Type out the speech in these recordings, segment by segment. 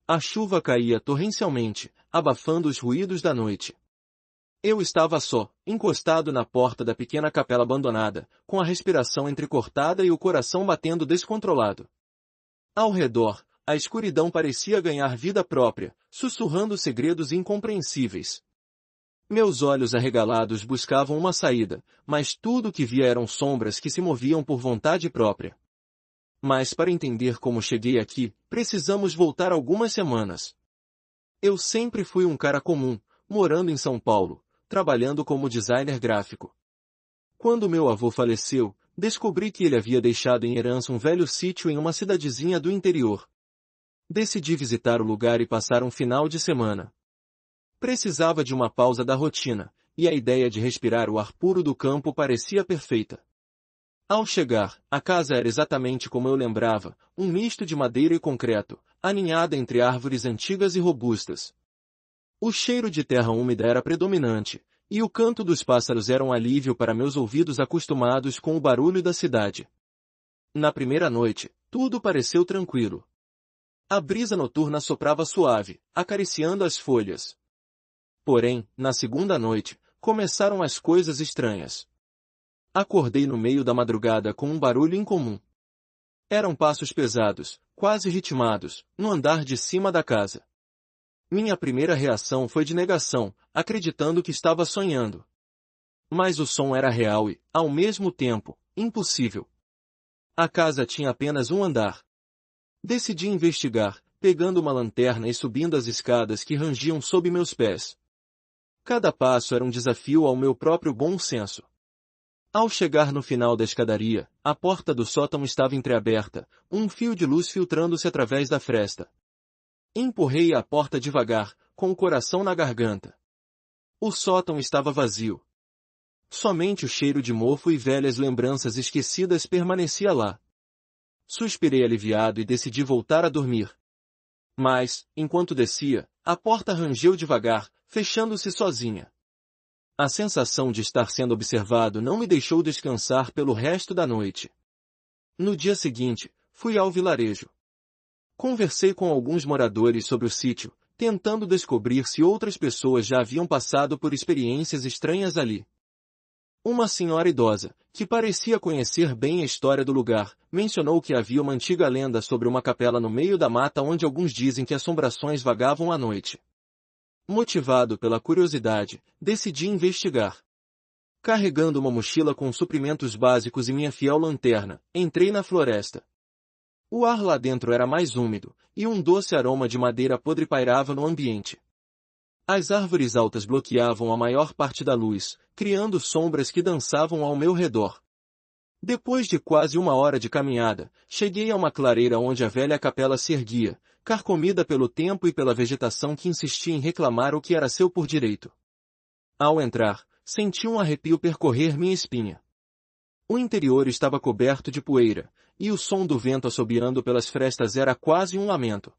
A chuva caía torrencialmente, abafando os ruídos da noite. Eu estava só, encostado na porta da pequena capela abandonada, com a respiração entrecortada e o coração batendo descontrolado. Ao redor, a escuridão parecia ganhar vida própria, sussurrando segredos incompreensíveis. Meus olhos arregalados buscavam uma saída, mas tudo o que via eram sombras que se moviam por vontade própria. Mas para entender como cheguei aqui, precisamos voltar algumas semanas. Eu sempre fui um cara comum, morando em São Paulo, trabalhando como designer gráfico. Quando meu avô faleceu, descobri que ele havia deixado em herança um velho sítio em uma cidadezinha do interior. Decidi visitar o lugar e passar um final de semana. Precisava de uma pausa da rotina, e a ideia de respirar o ar puro do campo parecia perfeita. Ao chegar, a casa era exatamente como eu lembrava, um misto de madeira e concreto, aninhada entre árvores antigas e robustas. O cheiro de terra úmida era predominante, e o canto dos pássaros era um alívio para meus ouvidos acostumados com o barulho da cidade. Na primeira noite, tudo pareceu tranquilo. A brisa noturna soprava suave, acariciando as folhas. Porém, na segunda noite, começaram as coisas estranhas. Acordei no meio da madrugada com um barulho incomum. Eram passos pesados, quase ritmados, no andar de cima da casa. Minha primeira reação foi de negação, acreditando que estava sonhando. Mas o som era real e, ao mesmo tempo, impossível. A casa tinha apenas um andar. Decidi investigar, pegando uma lanterna e subindo as escadas que rangiam sob meus pés. Cada passo era um desafio ao meu próprio bom senso. Ao chegar no final da escadaria, a porta do sótão estava entreaberta, um fio de luz filtrando-se através da fresta. Empurrei a porta devagar, com o coração na garganta. O sótão estava vazio. Somente o cheiro de mofo e velhas lembranças esquecidas permanecia lá. Suspirei aliviado e decidi voltar a dormir. Mas, enquanto descia, a porta rangeu devagar, fechando-se sozinha. A sensação de estar sendo observado não me deixou descansar pelo resto da noite. No dia seguinte, fui ao vilarejo. Conversei com alguns moradores sobre o sítio, tentando descobrir se outras pessoas já haviam passado por experiências estranhas ali. Uma senhora idosa, que parecia conhecer bem a história do lugar, mencionou que havia uma antiga lenda sobre uma capela no meio da mata onde alguns dizem que assombrações vagavam à noite. Motivado pela curiosidade, decidi investigar. Carregando uma mochila com suprimentos básicos e minha fiel lanterna, entrei na floresta. O ar lá dentro era mais úmido, e um doce aroma de madeira podre pairava no ambiente. As árvores altas bloqueavam a maior parte da luz, criando sombras que dançavam ao meu redor. Depois de quase uma hora de caminhada, cheguei a uma clareira onde a velha capela se erguia, carcomida pelo tempo e pela vegetação que insistia em reclamar o que era seu por direito. Ao entrar, senti um arrepio percorrer minha espinha. O interior estava coberto de poeira, e o som do vento assobiando pelas frestas era quase um lamento.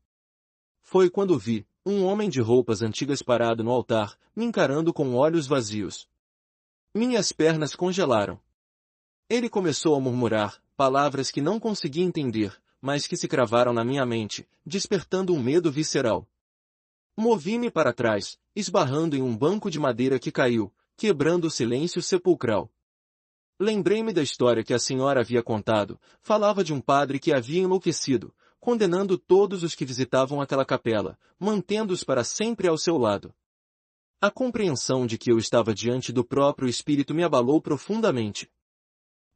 Foi quando vi um homem de roupas antigas parado no altar, me encarando com olhos vazios. Minhas pernas congelaram. Ele começou a murmurar, palavras que não consegui entender, mas que se cravaram na minha mente, despertando um medo visceral. Movi-me para trás, esbarrando em um banco de madeira que caiu, quebrando o silêncio sepulcral. Lembrei-me da história que a senhora havia contado, falava de um padre que havia enlouquecido, condenando todos os que visitavam aquela capela, mantendo-os para sempre ao seu lado. A compreensão de que eu estava diante do próprio espírito me abalou profundamente.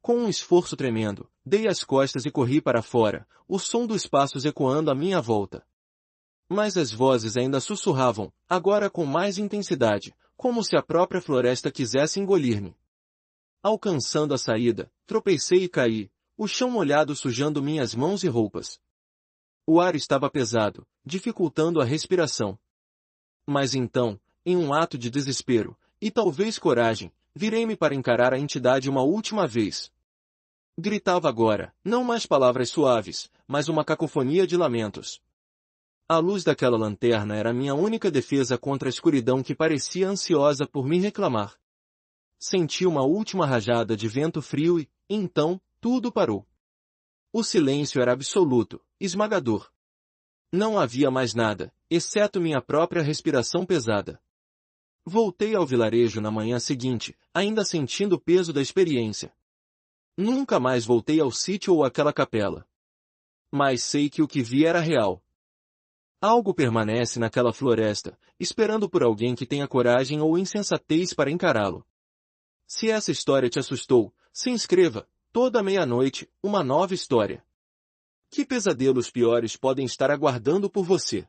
Com um esforço tremendo, dei as costas e corri para fora, o som dos passos ecoando à minha volta. Mas as vozes ainda sussurravam, agora com mais intensidade, como se a própria floresta quisesse engolir-me. Alcançando a saída, tropecei e caí, o chão molhado sujando minhas mãos e roupas. O ar estava pesado, dificultando a respiração. Mas então, em um ato de desespero, e talvez coragem, virei-me para encarar a entidade uma última vez. Gritava agora, não mais palavras suaves, mas uma cacofonia de lamentos. A luz daquela lanterna era minha única defesa contra a escuridão que parecia ansiosa por me reclamar. Senti uma última rajada de vento frio e, então, tudo parou. O silêncio era absoluto, esmagador. Não havia mais nada, exceto minha própria respiração pesada. Voltei ao vilarejo na manhã seguinte, ainda sentindo o peso da experiência. Nunca mais voltei ao sítio ou àquela capela. Mas sei que o que vi era real. Algo permanece naquela floresta, esperando por alguém que tenha coragem ou insensatez para encará-lo. Se essa história te assustou, se inscreva. Toda meia-noite, uma nova história. Que pesadelos piores podem estar aguardando por você?